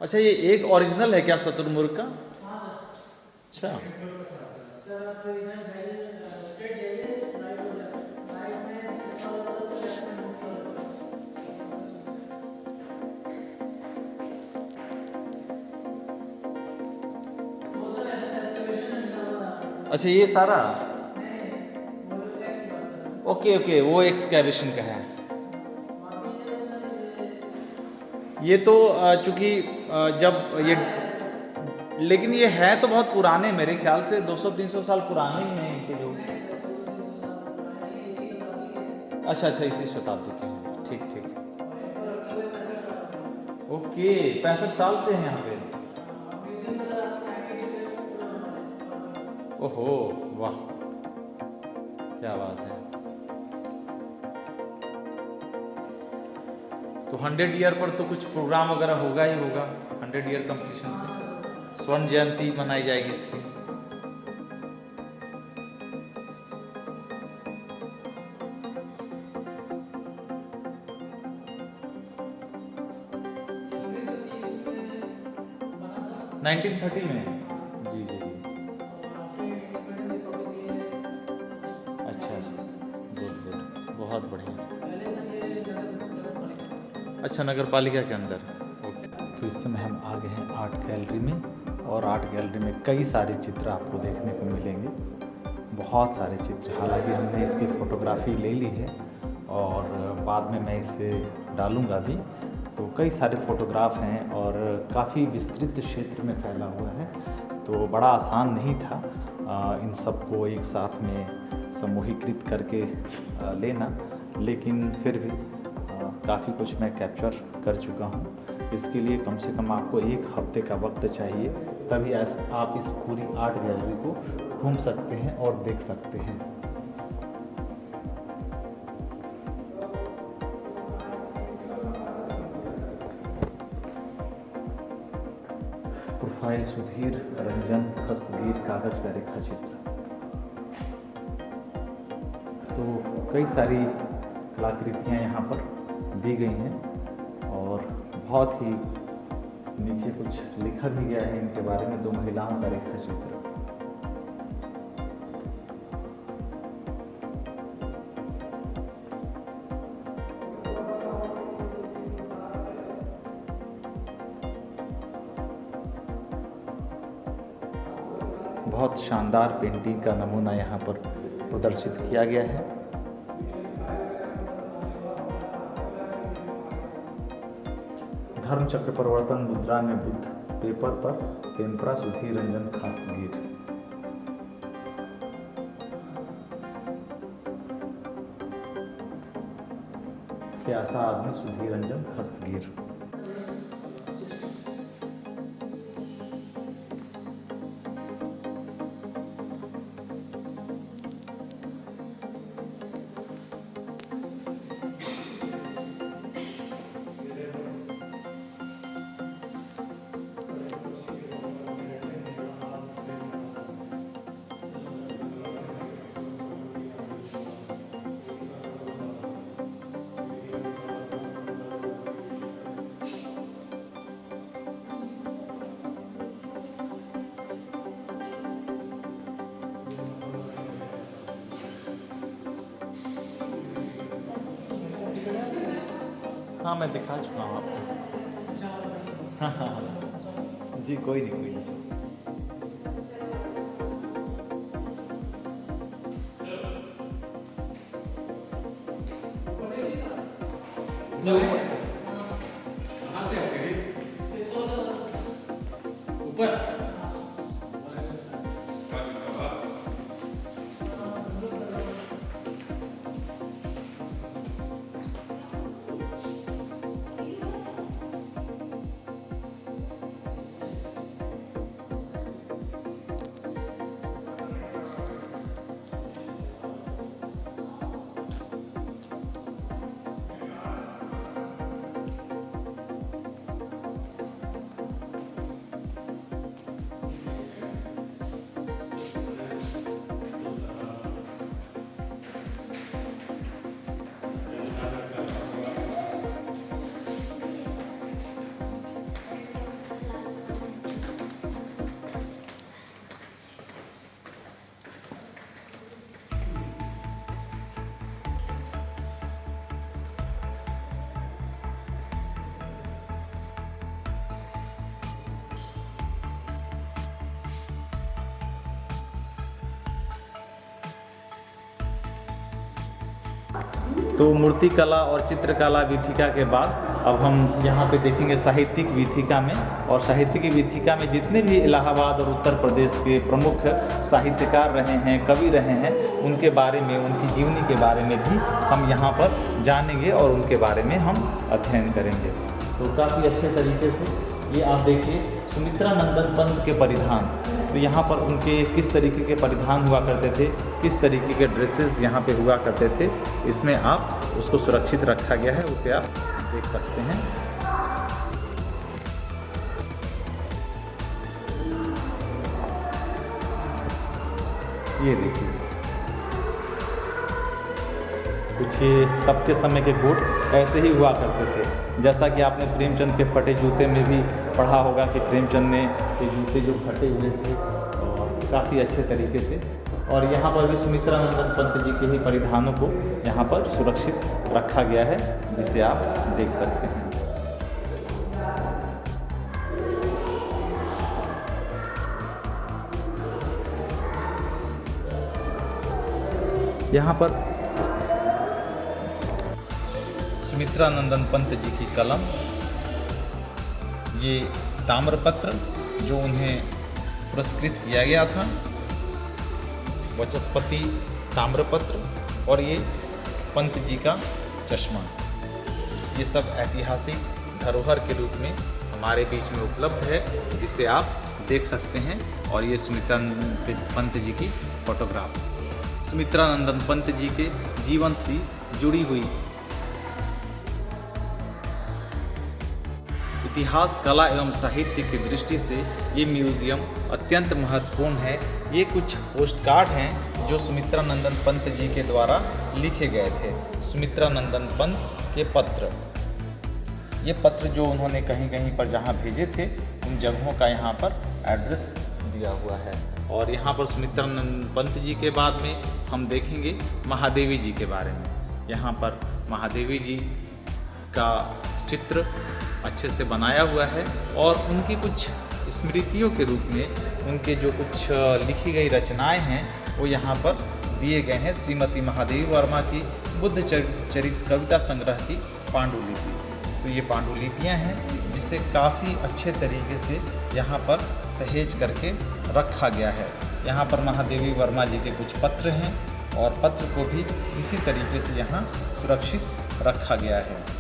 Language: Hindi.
अच्छा, ये एक ओरिजिनल है क्या शुतुरमुर्ग का? हाँ सर। अच्छा। सर आप इधर जाइए, स्ट्रेट जाइए, राइट हो जाए, राइट में इसका वाला था सर, लेफ्ट में मूर्ति वाला था। वो सर एक्सकवेशन में मिला हुआ है। अच्छा, ये सारा? नहीं, वो एक की बात कर रहा हूँ। ओके ओके, वो एक्सकैवेशन का है। वहाँ पे जो सर ये तो चूंकि जब ये, है सर। लेकिन ये है तो बहुत पुराने, मेरे ख्याल से 200-300 साल पुराने ही हैं इनके जो। नहीं सर, 200-300 साल पुराने नहीं, इसी शताब्दी के हैं। अच्छा अच्छा, इसी शताब्दी के हैं, ठीक ठीक। और इनको रखे हुए 65 साल हो गए। ओके, 65 साल से हैं यहाँ पे? म्यूजियम में सर आपको 92 ईयर्स पूरा होने वाले हैं। ओहो, वाह, क्या बात है। तो 100 ईयर पर तो कुछ प्रोग्राम वगैरह होगा ही होगा, 100 ईयर कंप्लीशन हाँ पे सर। स्वर्ण जयंती मनाई जाएगी इसकी। हाँ सर। ये 1930 में बना था। 1930 में? हाँ। जी जी जी। और आफ्टर इंडिपेंडेंस रिपब्लिक के लिए अच्छा बनाया अच्छा, था सर। गुड गुड, बहुत बढ़िया। पहले सर ये नगर पालिका था। अच्छा, नगर पालिका के अंदर। ओके। तो इस समय हम आ गए हैं आर्ट गैलरी में, और आर्ट गैलरी में कई सारे चित्र आपको देखने को मिलेंगे, बहुत सारे चित्र। हालांकि हमने इसकी फ़ोटोग्राफी ले ली है और बाद में मैं इसे डालूँगा भी। तो कई सारे फ़ोटोग्राफ हैं और काफ़ी विस्तृत क्षेत्र में फैला हुआ है, तो बड़ा आसान नहीं था इन सबको एक साथ में समूहीकृत करके लेना, लेकिन फिर भी काफ़ी कुछ मैं कैप्चर कर चुका हूँ। इसके लिए कम से कम आपको 1 हफ्ते का वक्त चाहिए, तभी आप इस पूरी आर्ट गैलरी को घूम सकते हैं और देख सकते हैं। प्रोफाइल सुधीर रंजन खस्तगीर कागज का रेखा चित्र। तो कई सारी कलाकृतियाँ यहाँ पर दी गई हैं और बहुत ही नीचे कुछ लिखा भी गया है इनके बारे में। 2 महिलाओं का रेखा चित्र। बहुत शानदार पेंटिंग का नमूना यहाँ पर प्रदर्शित किया गया है। धर्म चक्र प्रवर्तन मुद्रा में बुद्ध पेपर पर टेम्परा सुधीर रंजन खस्तगीर। प्यासा आदमी सुधीर रंजन खस्तगीर। हाँ, मैं दिखा चुका हूँ आपको। हाँ हाँ हाँ जी, कोई नहीं कोई नहीं। नहीं, कहाँ से ऊपर। तो मूर्तिकला और चित्रकला वीथिका के बाद अब हम यहाँ पे देखेंगे साहित्यिक वीथिका में। और साहित्यिक वीथिका में जितने भी इलाहाबाद और उत्तर प्रदेश के प्रमुख साहित्यकार रहे हैं, कवि रहे हैं, उनके बारे में, उनकी जीवनी के बारे में भी हम यहाँ पर जानेंगे और उनके बारे में हम अध्ययन करेंगे। तो काफ़ी अच्छे तरीके से ये आप देखिए सुमित्रा नंदन पंत के परिधान। तो यहाँ पर उनके किस तरीके के परिधान हुआ करते थे, किस तरीके के ड्रेसेस यहाँ पे हुआ करते थे, इसमें आप उसको सुरक्षित रखा गया है, उसे आप देख सकते हैं। ये देखिए कुछ तब के समय के कोट ऐसे ही हुआ करते थे। जैसा कि आपने प्रेमचंद के फटे जूते में भी पढ़ा होगा कि प्रेमचंद ने ये जूते जो फटे हुए थे और काफ़ी अच्छे तरीके से। और यहाँ पर भी सुमित्रा नंदन पंत जी के ही परिधानों को यहाँ पर सुरक्षित रखा गया है, जिसे आप देख सकते हैं। यहाँ पर सुमित्रा नंदन पंत जी की कलम, ये ताम्रपत्र जो उन्हें पुरस्कृत किया गया था, वाचस्पति ताम्रपत्र, और ये पंत जी का चश्मा, ये सब ऐतिहासिक धरोहर के रूप में हमारे बीच में उपलब्ध है, जिसे आप देख सकते हैं। और ये सुमित्रा पंत जी की फोटोग्राफ, सुमित्रा नंदन पंत जी के जीवन से जुड़ी हुई इतिहास, कला एवं साहित्य की दृष्टि से ये म्यूज़ियम अत्यंत महत्वपूर्ण है। ये कुछ पोस्ट कार्ड हैं जो सुमित्रा नंदन पंत जी के द्वारा लिखे गए थे। सुमित्रा नंदन पंत के पत्र, ये पत्र जो उन्होंने कहीं कहीं पर जहाँ भेजे थे, उन जगहों का यहाँ पर एड्रेस दिया हुआ है। और यहाँ पर सुमित्रा नंदन पंत जी के बाद में हम देखेंगे महादेवी जी के बारे में। यहाँ पर महादेवी जी का चित्र अच्छे से बनाया हुआ है और उनकी कुछ स्मृतियों के रूप में उनके जो कुछ लिखी गई रचनाएं हैं वो यहाँ पर दिए गए हैं। श्रीमती महादेवी वर्मा की बुद्ध चरित कविता संग्रह की पांडुलिपि, तो ये पांडुलिपियाँ हैं जिसे काफ़ी अच्छे तरीके से यहाँ पर सहेज करके रखा गया है। यहाँ पर महादेवी वर्मा जी के कुछ पत्र हैं और पत्र को भी इसी तरीके से यहाँ सुरक्षित रखा गया है।